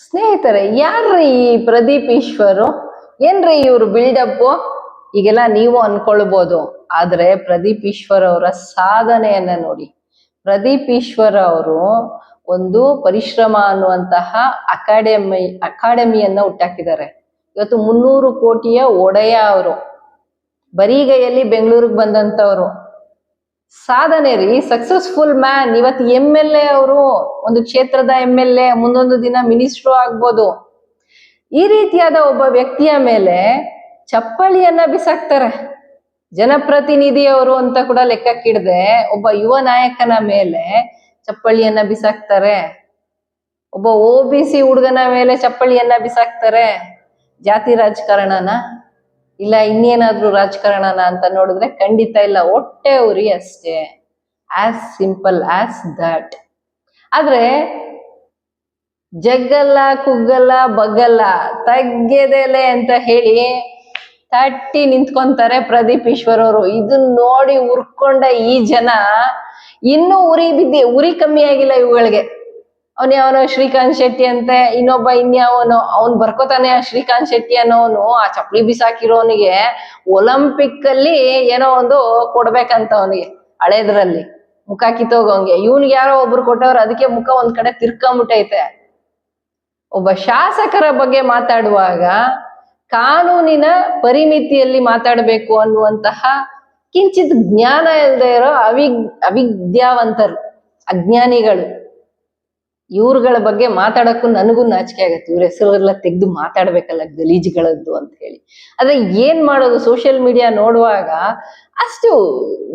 ಸ್ನೇಹಿತರೆ, ಯಾರ್ರೀ ಈ ಪ್ರದೀಪ್ ಈಶ್ವರು? ಏನ್ರಿ ಇವ್ರು ಬಿಲ್ಡಪ್? ಈಗೆಲ್ಲ ನೀವು ಅನ್ಕೊಳ್ಬೋದು, ಆದ್ರೆ ಪ್ರದೀಪ್ ಈಶ್ವರ್ ಅವರ ಸಾಧನೆಯನ್ನ ನೋಡಿ. ಪ್ರದೀಪ್ ಈಶ್ವರ್ ಅವರು ಒಂದು ಪರಿಶ್ರಮ ಅನ್ನುವಂತಹ ಅಕಾಡೆಮಿಯನ್ನ ಹುಟ್ಟಾಕಿದ್ದಾರೆ. ಇವತ್ತು 300 ಕೋಟಿಯ ಒಡೆಯ ಅವರು, ಬರಿಗೈಯಲ್ಲಿ ಬೆಂಗಳೂರಿಗೆ ಬಂದಂತವ್ರು. ಸಾಧನೆ ರೀ, ಸಕ್ಸಸ್ಫುಲ್ ಮ್ಯಾನ್. ಇವತ್ತು MLA ಅವರು, ಒಂದು ಕ್ಷೇತ್ರದ MLA, ಮುಂದೊಂದು ದಿನ ಮಿನಿಸ್ಟ್ರು ಆಗ್ಬೋದು. ಈ ರೀತಿಯಾದ ಒಬ್ಬ ವ್ಯಕ್ತಿಯ ಮೇಲೆ ಚಪ್ಪಳಿಯನ್ನ ಬಿಸಾಕ್ತಾರೆ. ಜನಪ್ರತಿನಿಧಿಯವರು ಅಂತ ಕೂಡ ಲೆಕ್ಕಕ್ಕಿಡದೆ ಒಬ್ಬ ಯುವ ನಾಯಕನ ಮೇಲೆ ಚಪ್ಪಳಿಯನ್ನ ಬಿಸಾಕ್ತಾರೆ. ಒಬ್ಬ OBC ಹುಡುಗನ ಮೇಲೆ ಚಪ್ಪಳಿಯನ್ನ ಬಿಸಾಕ್ತಾರೆ. ಜಾತಿ ರಾಜಕಾರಣನ ಇಲ್ಲ ಇನ್ನೇನಾದ್ರೂ ರಾಜಕಾರಣನ ಅಂತ ನೋಡಿದ್ರೆ ಖಂಡಿತ ಇಲ್ಲ, ಹೊಟ್ಟೆ ಉರಿ ಅಷ್ಟೇ. As simple as that. ಆದ್ರೆ ಜಗ್ಗಲ್ಲ, ಕುಗ್ಗಲ್ಲ, ಬಗ್ಗಲ್ಲ, ತಗ್ಗೆದೆಲೆ ಅಂತ ಹೇಳಿ ತಟ್ಟಿ ನಿಂತ್ಕೊಂತಾರೆ ಪ್ರದೀಪ್ ಈಶ್ವರ್ ಅವರು. ಇದನ್ನ ನೋಡಿ ಉರ್ಕೊಂಡ ಈ ಜನ ಇನ್ನೂ ಉರಿ ಕಮ್ಮಿ ಆಗಿಲ್ಲ ಇವುಗಳಿಗೆ. ಅವನು ಶ್ರೀಕಾಂತ್ ಶೆಟ್ಟಿ ಅಂತೆ, ಇನ್ನೊಬ್ಬ ಇನ್ಯಾವನು ಅವ್ನ್ ಬರ್ಕೋತಾನೆ. ಆ ಶ್ರೀಕಾಂತ್ ಶೆಟ್ಟಿ ಅನ್ನೋನು ಆ ಚಪ್ಪಲಿ ಬಿಸಾಕಿರೋನಿಗೆ ಒಲಿಂಪಿಕ್ ಅಲ್ಲಿ ಏನೋ ಒಂದು ಕೊಡ್ಬೇಕಂತ ಅವನಿಗೆ, ಹಳೇದ್ರಲ್ಲಿ ಮುಖ ಕಿತ್ತೋಗಂಗೆ. ಇವನ್ಗೆ ಯಾರೋ ಒಬ್ರು ಕೊಟ್ಟವ್ರು, ಅದಕ್ಕೆ ಮುಖ ಒಂದ್ ಕಡೆ ತಿರ್ಕೊಂಬಿಟ್ಟೈತೆ. ಒಬ್ಬ ಶಾಸಕರ ಬಗ್ಗೆ ಮಾತಾಡುವಾಗ ಕಾನೂನಿನ ಪರಿಮಿತಿಯಲ್ಲಿ ಮಾತಾಡಬೇಕು ಅನ್ನುವಂತಹ ಕಿಂಚಿತ್ ಜ್ಞಾನ ಇಲ್ಲದೆ ಇರೋ ಅವಿದ್ಯಾವಂತರು, ಅಜ್ಞಾನಿಗಳು, ಇವ್ರುಗಳ ಬಗ್ಗೆ ಮಾತಾಡಕ್ಕೂ ನನಗೂ ನಾಚಿಕೆ ಆಗತ್ತೆ. ಇವ್ರ ಹೆಸರೆಲ್ಲ ತೆಗೆದು ಮಾತಾಡ್ಬೇಕಲ್ಲ, ಗಲೀಜುಗಳದ್ದು ಅಂತ ಹೇಳಿ. ಆದ್ರೆ ಏನ್ ಮಾಡೋದು, ಸೋಷಿಯಲ್ ಮೀಡಿಯಾ ನೋಡುವಾಗ ಅಷ್ಟು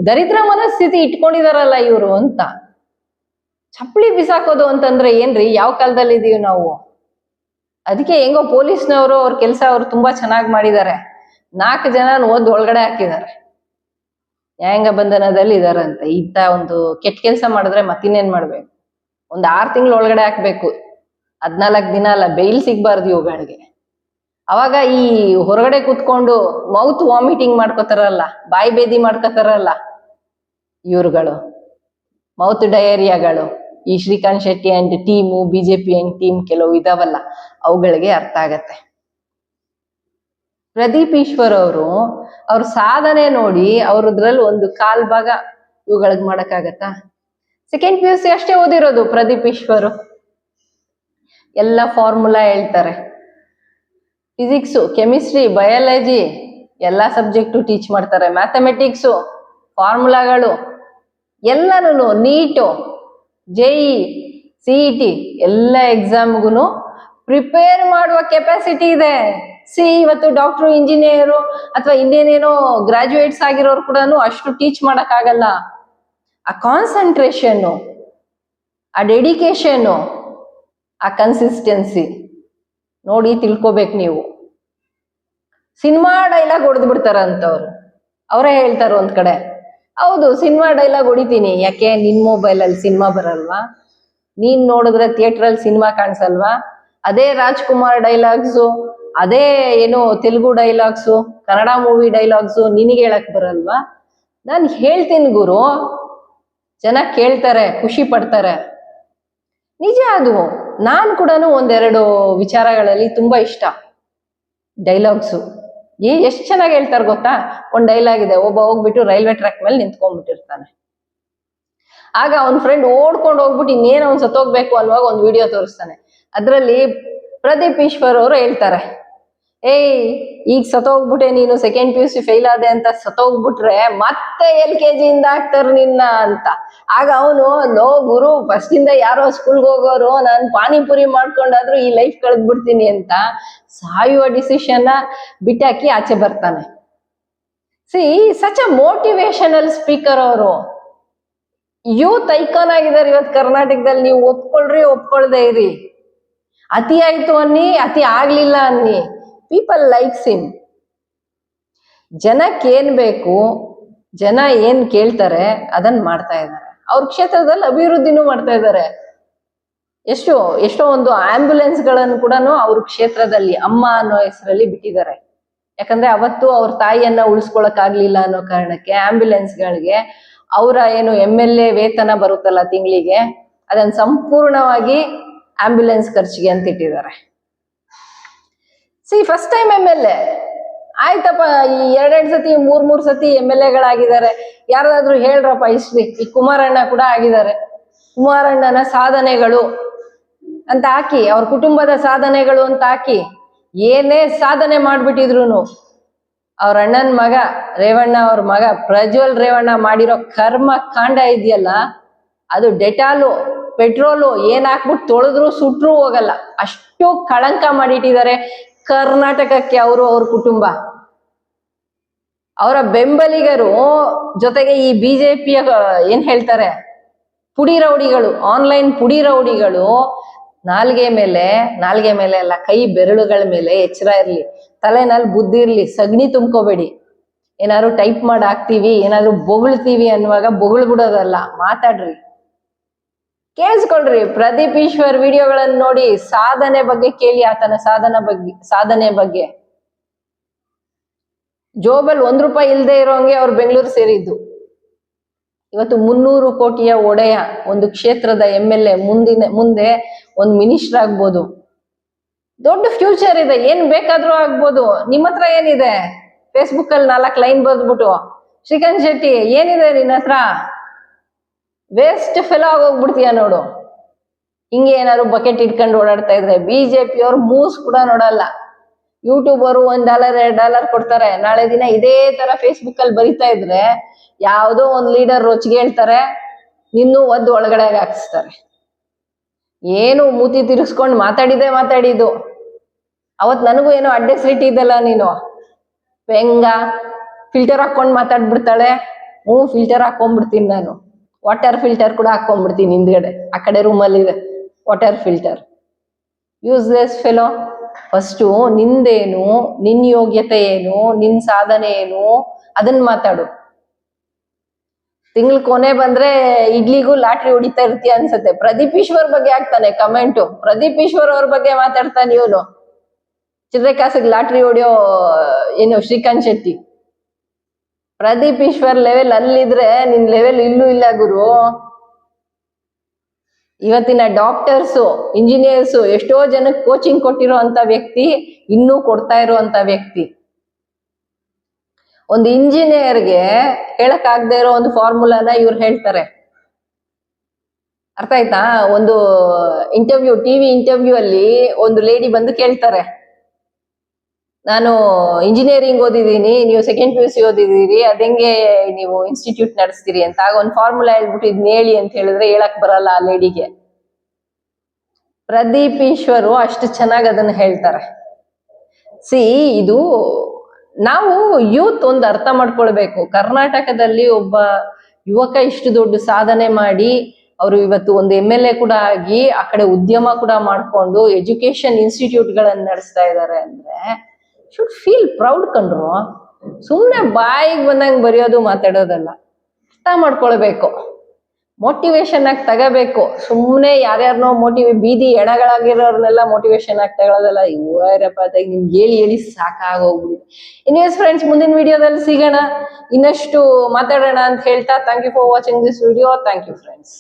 ದರಿದ್ರ ಮನಸ್ಥಿತಿ ಇಟ್ಕೊಂಡಿದಾರಲ್ಲ ಇವರು ಅಂತ. ಚಪ್ಪಲಿ ಬಿಸಾಕೋದು ಅಂತಂದ್ರೆ ಏನ್ರಿ, ಯಾವ ಕಾಲದಲ್ಲಿ ಇದೀವಿ ನಾವು? ಅದಕ್ಕೆ ಹೆಂಗೋ ಪೊಲೀಸ್ನವರು ಅವ್ರ ಕೆಲಸ ಅವ್ರು ತುಂಬಾ ಚೆನ್ನಾಗಿ ಮಾಡಿದ್ದಾರೆ. 4 ಜನ ಓದ್ ಒಳಗಡೆ ಹಾಕಿದ್ದಾರೆ, ನ್ಯಾಯಾಂಗ ಬಂಧನದಲ್ಲಿ ಇದಾರಂತೆ. ಇಂಥ ಒಂದು ಕೆಟ್ಟ ಕೆಲಸ ಮಾಡಿದ್ರೆ ಮತ್ತಿನ್ನೇನ್ ಮಾಡ್ಬೇಕು? ಒಂದು 6 ತಿಂಗಳು ಒಳಗಡೆ ಹಾಕ್ಬೇಕು, 14 ದಿನ ಅಲ್ಲ. ಬೈಲ್ ಸಿಗ್ಬಾರ್ದು ಇವುಗಳಿಗೆ. ಅವಾಗ ಈ ಹೊರಗಡೆ ಕೂತ್ಕೊಂಡು ಮೌತ್ ವಾಮಿಟಿಂಗ್ ಮಾಡ್ಕೋತಾರಲ್ಲ, ಬಾಯಿ ಬೇದಿ ಮಾಡ್ಕೋತಾರಲ್ಲ ಇವ್ರುಗಳು, ಮೌತ್ ಡಯೇರಿಯಾಗಳು, ಈ Srikanth Shetty and team, BJP and team ಕೆಲವು ಇದಾವಲ್ಲ, ಅವುಗಳಿಗೆ ಅರ್ಥ ಆಗತ್ತೆ. ಪ್ರದೀಪ್ ಈಶ್ವರ್ ಅವರು ಅವ್ರ ಸಾಧನೆ ನೋಡಿ ಅವ್ರದ್ರಲ್ಲಿ ಒಂದು ಕಾಲ್ ಭಾಗ ಇವುಗಳಿಗೆ ಮಾಡಕ್ಕಾಗತ್ತಾ? ಸೆಕೆಂಡ್ PUC ಅಷ್ಟೇ ಓದಿರೋದು ಪ್ರದೀಪ್ ಈಶ್ವರು. ಎಲ್ಲ ಫಾರ್ಮುಲಾ ಹೇಳ್ತಾರೆ. ಫಿಸಿಕ್ಸು, ಕೆಮಿಸ್ಟ್ರಿ, ಬಯಾಲಜಿ ಎಲ್ಲ ಸಬ್ಜೆಕ್ಟು ಟೀಚ್ ಮಾಡ್ತಾರೆ. ಮ್ಯಾಥಮೆಟಿಕ್ಸು, ಫಾರ್ಮುಲಾಗಳು ಎಲ್ಲನೂ, ನೀಟು, JEE, CET ಎಲ್ಲ ಎಕ್ಸಾಮ್ಗೂ ಪ್ರಿಪೇರ್ ಮಾಡುವ ಕೆಪಾಸಿಟಿ ಇದೆ. ಇವತ್ತು ಡಾಕ್ಟ್ರು, ಇಂಜಿನಿಯರು ಅಥವಾ ಇನ್ನೇನೇನೋ ಗ್ರಾಜುಯೇಟ್ಸ್ ಆಗಿರೋರು ಕೂಡ ಅಷ್ಟು ಟೀಚ್ ಮಾಡಕ್ಕಾಗಲ್ಲ. ಆ ಕಾನ್ಸಂಟ್ರೇಷನ್ನು, ಆ ಡೆಡಿಕೇಶನ್ನು, ಆ ಕನ್ಸಿಸ್ಟೆನ್ಸಿ ನೋಡಿ ತಿಳ್ಕೊಬೇಕು ನೀವು. ಸಿನಿಮಾ ಡೈಲಾಗ್ ಹೊಡೆದು ಬಿಡ್ತಾರಂತವ್ರು. ಅವರೇ ಹೇಳ್ತಾರೆ ಒಂದ್ ಕಡೆ, ಹೌದು ಸಿನಿಮಾ ಡೈಲಾಗ್ ಹೊಡಿತೀನಿ. ಯಾಕೆ, ನಿನ್ ಮೊಬೈಲಲ್ಲಿ ಸಿನಿಮಾ ಬರಲ್ವಾ? ನೀನ್ ನೋಡಿದ್ರೆ ಥಿಯೇಟ್ರಲ್ಲಿ ಸಿನಿಮಾ ಕಾಣಿಸಲ್ವಾ? ಅದೇ ರಾಜ್ಕುಮಾರ್ ಡೈಲಾಗ್ಸು, ಅದೇ ಏನು Telugu dialogues, Kannada movie dialogues ನಿನಗೆ ಹೇಳಕ್ ಬರಲ್ವಾ? ನಾನು ಹೇಳ್ತೀನಿ ಗುರು, ಜನ ಕೇಳ್ತಾರೆ, ಖುಷಿ ಪಡ್ತಾರೆ. ನಿಜ ಅದು. ನಾನು ಕೂಡ ಒಂದೆರಡು ವಿಚಾರಗಳಲ್ಲಿ ತುಂಬಾ ಇಷ್ಟ ಡೈಲಾಗ್ಸು. ಎಷ್ಟು ಚೆನ್ನಾಗಿ ಹೇಳ್ತಾರೆ ಗೊತ್ತಾ? ಒಂದ್ ಡೈಲಾಗ್ ಇದೆ, ಒಬ್ಬ ಹೋಗ್ಬಿಟ್ಟು ರೈಲ್ವೆ ಟ್ರ್ಯಾಕ್ ಮೇಲೆ ನಿಂತ್ಕೊಂಡ್ಬಿಟ್ಟಿರ್ತಾನೆ. ಆಗ ಅವನ್ ಫ್ರೆಂಡ್ ಓಡ್ಕೊಂಡು ಹೋಗ್ಬಿಟ್ಟು ಇನ್ನೇನು ಅವ್ನು ಸತ್ತೋಗ್ಬೇಕು ಅನ್ನುವಾಗ ಒಂದು ವಿಡಿಯೋ ತೋರಿಸ್ತಾನೆ. ಅದ್ರಲ್ಲಿ ಪ್ರದೀಪ್ ಈಶ್ವರ್ ಅವರು ಹೇಳ್ತಾರೆ, ಈಗ ಸತ್ತೋಗ್ಬಿಟ್ಟೆ ನೀನು, ಸೆಕೆಂಡ್ PUC ಫೇಲ್ ಆದೆ ಅಂತ ಸತ್ತೋಗ್ಬಿಟ್ರೆ ಮತ್ತೆ LKG ಇಂದ ಹಾಕ್ತಾರ ನಿನ್ನ ಅಂತ. ಆಗ ಅವನು, ಲೋ ಗುರು, ಫಸ್ಟ್ ಇಂದ ಯಾರೋ ಸ್ಕೂಲ್ಗೆ ಹೋಗೋರು, ನಾನು ಪಾನಿಪುರಿ ಮಾಡ್ಕೊಂಡಾದ್ರೂ ಈ ಲೈಫ್ ಕಳೆದ್ಬಿಡ್ತೀನಿ ಅಂತ ಸಾಯುವ ಡಿಸಿಷನ್ ಬಿಟ್ಟಾಕಿ ಆಚೆ ಬರ್ತಾನೆ. ಸಚ್ ಅ ಮೋಟಿವೇಶನಲ್ ಸ್ಪೀಕರ್ ಅವರು. ಯೂತ್ ಐಕಾನ್ ಆಗಿದ್ದಾರೆ ಇವತ್ತು ಕರ್ನಾಟಕದಲ್ಲಿ. ನೀವು ಒಪ್ಕೊಳ್ರಿ, ಒಪ್ಕೊಳ್ದೇ ಇರಿ. ಅತಿ ಆಯ್ತು ಅನ್ನಿ, ಅತಿ ಆಗ್ಲಿಲ್ಲ ಅನ್ನಿ, ಪೀಪಲ್ ಲೈಕ್ಸ್ ಹಿಮ್. ಜನಕ್ಕೆ ಏನ್ ಬೇಕು, ಜನ ಏನ್ ಕೇಳ್ತಾರೆ ಅದನ್ನ ಮಾಡ್ತಾ ಇದ್ದಾರೆ. ಅವ್ರ ಕ್ಷೇತ್ರದಲ್ಲಿ ಅಭಿವೃದ್ಧಿನೂ ಮಾಡ್ತಾ ಇದ್ದಾರೆ. ಎಷ್ಟೋ ಒಂದು ಆಂಬ್ಯುಲೆನ್ಸ್ ಗಳನ್ನು ಕೂಡ ಅವ್ರ ಕ್ಷೇತ್ರದಲ್ಲಿ ಅಮ್ಮ ಅನ್ನೋ ಹೆಸರಲ್ಲಿ ಬಿಟ್ಟಿದ್ದಾರೆ. ಯಾಕಂದ್ರೆ ಅವತ್ತು ಅವ್ರ ತಾಯಿಯನ್ನ ಉಳಿಸ್ಕೊಳಕ್ ಆಗ್ಲಿಲ್ಲ ಅನ್ನೋ ಕಾರಣಕ್ಕೆ ಆಂಬ್ಯುಲೆನ್ಸ್ಗಳಿಗೆ ಅವರ ಏನು MLA ವೇತನ ಬರುತ್ತಲ್ಲ ತಿಂಗಳಿಗೆ, ಅದನ್ನ ಸಂಪೂರ್ಣವಾಗಿ ಆಂಬ್ಯುಲೆನ್ಸ್ ಖರ್ಚಿಗೆ ಅಂತ ಇಟ್ಟಿದ್ದಾರೆ. ಫಸ್ಟ್ ಟೈಮ್ MLA ಆಯ್ತಪ್ಪ, ಈ ಎರಡೆರಡು ಸತಿ ಮೂರ್ ಸತಿ MLA ಗಳಾಗಿದ್ದಾರೆ. ಯಾರಾದ್ರೂ ಹೇಳ್ರಪ್ಪ ಹಿಸ್ಟ್ರಿ. ಈ ಕುಮಾರಣ್ಣ ಕೂಡ ಆಗಿದ್ದಾರೆ. ಕುಮಾರಣ್ಣನ ಸಾಧನೆಗಳು ಅಂತ ಹಾಕಿ, ಅವ್ರ ಕುಟುಂಬದ ಸಾಧನೆಗಳು ಅಂತ ಹಾಕಿ, ಏನೇ ಸಾಧನೆ ಮಾಡ್ಬಿಟ್ಟಿದ್ರು ಅವ್ರ ಅಣ್ಣನ ಮಗ ರೇವಣ್ಣ, ಅವ್ರ ಮಗ ಪ್ರಜ್ವಲ್ ರೇವಣ್ಣ ಮಾಡಿರೋ ಕರ್ಮ ಕಾಂಡ ಇದೆಯಲ್ಲ, ಅದು ಡೆಟಾಲು ಪೆಟ್ರೋಲು ಏನ್ ಹಾಕ್ಬಿಟ್ಟು ತೊಳೆದ್ರು ಸುಟ್ರು ಹೋಗಲ್ಲ, ಅಷ್ಟು ಕಳಂಕ ಮಾಡಿಟ್ಟಿದ್ದಾರೆ ಕರ್ನಾಟಕಕ್ಕೆ ಅವರು, ಅವ್ರ ಕುಟುಂಬ. ಅವರ ಬೆಂಬಲಿಗರು ಜೊತೆಗೆ ಈ ಬಿಜೆಪಿಯ ಏನ್ ಹೇಳ್ತಾರೆ ಪುಡಿ ರೌಡಿಗಳು, ಆನ್ಲೈನ್ ಪುಡಿ ರೌಡಿಗಳು ನಾಲ್ಗೆ ಮೇಲೆ ಅಲ್ಲ, ಕೈ ಬೆರಳುಗಳ ಮೇಲೆ ಎಚ್ಚರ ಇರ್ಲಿ, ತಲೆನಲ್ಲಿ ಬುದ್ಧಿ ಇರ್ಲಿ, ಸಗಣಿ ತುಂಬ್ಕೋಬೇಡಿ. ಏನಾದ್ರು ಟೈಪ್ ಮಾಡಿ ಹಾಕ್ತಿವಿ, ಏನಾದ್ರು ಬೊಗಳ್ತೀವಿ ಅನ್ನುವಾಗ ಬೊಗಳು ಬಿಡೋದಲ್ಲ, ಮಾತಾಡ್ರಿ, ಕೇಳಿಸ್ಕೊಳ್ರಿ. ಪ್ರದೀಪ್ ಈಶ್ವರ್ ವಿಡಿಯೋಗಳನ್ನು ನೋಡಿ ಸಾಧನೆ ಬಗ್ಗೆ ಕೇಳಿ, ಆತನ ಸಾಧನೆ ಬಗ್ಗೆ. ಜೋಬಲ್ ₹1 ಇಲ್ದೇ ಇರೋಂಗೆ ಅವ್ರು ಬೆಂಗಳೂರು ಸೇರಿದ್ದು. ಇವತ್ತು 300 ಕೋಟಿಯ ಒಡೆಯ ಒಂದು ಕ್ಷೇತ್ರದ MLA ಮುಂದೆ ಒಂದು ಮಿನಿಸ್ಟರ್ ಆಗ್ಬೋದು. ದೊಡ್ಡ ಫ್ಯೂಚರ್ ಇದೆ, ಏನ್ ಬೇಕಾದ್ರೂ ಆಗ್ಬೋದು. ನಿಮ್ಮ ಹತ್ರ ಏನಿದೆ? ಫೇಸ್ಬುಕ್ ಅಲ್ಲಿ 4 ಲೈನ್ ಬರೆದ್ಬಿಟ್ಟು, ಶ್ರೀಕಾಂತ್ ಶೆಟ್ಟಿ ಏನಿದೆ ನಿನ್ನ ಹತ್ರ? ವೇಸ್ಟ್ ಫೆಲೋ ಆಗೋಗ್ಬಿಡ್ತೀಯ ನೋಡು. ಹಿಂಗೆ ಏನಾದ್ರು ಬಕೆಟ್ ಇಟ್ಕೊಂಡು ಓಡಾಡ್ತಾ ಇದ್ರೆ ಬಿಜೆಪಿ ಅವ್ರು ಮೂಸ್ ಕೂಡ ನೋಡಲ್ಲ. ಯೂಟ್ಯೂಬರು $1 $2 ಕೊಡ್ತಾರೆ. ನಾಳೆ ದಿನ ಇದೇ ತರ ಫೇಸ್ಬುಕ್ ಅಲ್ಲಿ ಬರಿತಾ ಇದ್ರೆ ಯಾವುದೋ ಒಂದು ಲೀಡರ್ ರೊಚ್ಚಿಗೆ ಹೇಳ್ತಾರೆ, ನಿನ್ನೂ ಒಳಗಡೆ ಹಾಕಿಸ್ತಾರೆ. ಏನು ಮೂತಿ ತಿರ್ಸ್ಕೊಂಡು ಮಾತಾಡಿದ್ದು. ಅವತ್ ನನಗೂ ಏನೋ ಅಡ್ಡೆಸ್ರಿಟ್ಟಿದ್ದಲ್ಲ ನೀನು, ಹೆಂಗ ಫಿಲ್ಟರ್ ಹಾಕೊಂಡ್ ಮಾತಾಡ್ಬಿಡ್ತಾಳೆ. ಫಿಲ್ಟರ್ ಹಾಕೊಂಡ್ಬಿಡ್ತೀನಿ ನಾನು, ವಾಟರ್ ಫಿಲ್ಟರ್ ಕೂಡ ಹಾಕೊಂಡ್ಬಿಡ್ತೀನಿ ಹಿಂದ್ಗಡೆ, ಆ ಕಡೆ ರೂಮಲ್ಲಿ ಇದೆ water filter. Useless fellow. First ನಿಂದೇನು, ನಿನ್ ಯೋಗ್ಯತೆ ಏನು, ನಿನ್ ಸಾಧನೆ ಏನು ಅದನ್ನ ಮಾತಾಡು. ತಿಂಗಳ ಕೊನೆ ಬಂದ್ರೆ ಇಡ್ಲಿಗೂ ಲಾಟ್ರಿ ಹೊಡಿತಾ ಇರ್ತೀಯ ಅನ್ಸತ್ತೆ. ಪ್ರದೀಪ್ ಈಶ್ವರ್ ಬಗ್ಗೆ ಆಗ್ತಾನೆ ಕಮೆಂಟು, ಪ್ರದೀಪ್ ಈಶ್ವರ್ ಅವ್ರ ಬಗ್ಗೆ ಮಾತಾಡ್ತಾನೆ ಇವನು. ಚಿಲ್ಲರೆ ಕಾಸಿಗೆ ಲಾಟ್ರಿ ಹೊಡಿಯೋ ಏನು ಶ್ರೀಕಾಂತ್ ಶೆಟ್ಟಿ. ಪ್ರದೀಪ್ ಈಶ್ವರ್ ಲೆವೆಲ್ ಅಲ್ಲಿದ್ರೆ ನಿನ್ ಲೆವೆಲ್ ಇಲ್ಲೂ ಇಲ್ಲ ಗುರು. ಇವತ್ತಿನ ಡಾಕ್ಟರ್ಸು, ಇಂಜಿನಿಯರ್ಸು, ಎಷ್ಟೋ ಜನಕ್ಕೆ ಕೋಚಿಂಗ್ ಕೊಟ್ಟಿರೋ ಅಂತ ವ್ಯಕ್ತಿ, ಇನ್ನೂ ಕೊಡ್ತಾ ಇರುವಂತ ವ್ಯಕ್ತಿ. ಒಂದು ಇಂಜಿನಿಯರ್ಗೆ ಹೇಳಕ್ ಆಗದೆ ಇರೋ ಒಂದು ಫಾರ್ಮುಲಾನ ಇವ್ರು ಹೇಳ್ತಾರೆ. ಅರ್ಥ ಆಯ್ತಾ? ಒಂದು ಟಿವಿ ಇಂಟರ್ವ್ಯೂ ಅಲ್ಲಿ ಒಂದು ಲೇಡಿ ಬಂದು ಕೇಳ್ತಾರೆ, ನಾನು ಇಂಜಿನಿಯರಿಂಗ್ ಓದಿದ್ದೀನಿ, ನೀವು ಸೆಕೆಂಡ್ PUC ಓದಿದ್ದೀರಿ, ಅದಂಗೆ ನೀವು ಇನ್ಸ್ಟಿಟ್ಯೂಟ್ ನಡೆಸ್ತೀರಿ ಅಂತ. ಆಗ ಒಂದು ಫಾರ್ಮುಲಾ ಹೇಳ್ಬಿಟ್ಟು ಇದನ್ನ ಹೇಳಿ ಅಂತ ಹೇಳಿದ್ರೆ ಹೇಳಕ್ ಬರಲ್ಲ ಆ ಲೇಡಿಗೆ. ಪ್ರದೀಪ್ ಈಶ್ವರು ಅಷ್ಟು ಚೆನ್ನಾಗಿ ಅದನ್ನ ಹೇಳ್ತಾರೆ. ಇದು ನಾವು ಯೂತ್ ಒಂದು ಅರ್ಥ ಮಾಡ್ಕೊಳ್ಬೇಕು. ಕರ್ನಾಟಕದಲ್ಲಿ ಒಬ್ಬ ಯುವಕ ಇಷ್ಟು ದೊಡ್ಡ ಸಾಧನೆ ಮಾಡಿ ಅವರು ಇವತ್ತು ಒಂದು MLA ಕೂಡ ಆಗಿ ಆ ಕಡೆ ಉದ್ಯಮ ಕೂಡ ಮಾಡ್ಕೊಂಡು ಎಜುಕೇಶನ್ ಇನ್ಸ್ಟಿಟ್ಯೂಟ್ ಗಳನ್ನ ನಡೆಸ್ತಾ ಇದ್ದಾರೆ ಅಂದ್ರೆ ಶುಡ್ ಫೀಲ್ ಪ್ರೌಡ್ ಕಂಡ್ರು. ಸುಮ್ನೆ ಬಾಯಿಗೆ ಬಂದಂಗೆ ಬರೆಯೋದು ಮಾತಾಡೋದಲ್ಲ, ಅರ್ಥ ಮಾಡ್ಕೊಳ್ಬೇಕು, ಮೋಟಿವೇಶನ್ ಆಗಿ ತಗೋಬೇಕು. ಸುಮ್ನೆ ಯಾರ್ಯಾರನೋ ಬೀದಿ ಎಣಗಳಾಗಿರೋರ್ನೆಲ್ಲ ಮೋಟಿವೇಶನ್ ಆಗಿ ತಗೊಳ್ಳೋದಲ್ಲ. ಇವರಪ್ಪ ನಿಮ್ಗೆ ಹೇಳಿ ಸಾಕಾಗೋಗ್ಬಿಡಿ. ಇನ್ವೇಸ್ ಫ್ರೆಂಡ್ಸ್, ಮುಂದಿನ ವಿಡಿಯೋದಲ್ಲಿ ಸಿಗೋಣ, ಇನ್ನಷ್ಟು ಮಾತಾಡೋಣ ಅಂತ ಹೇಳ್ತಾ, thank you for watching this video. Thank you friends.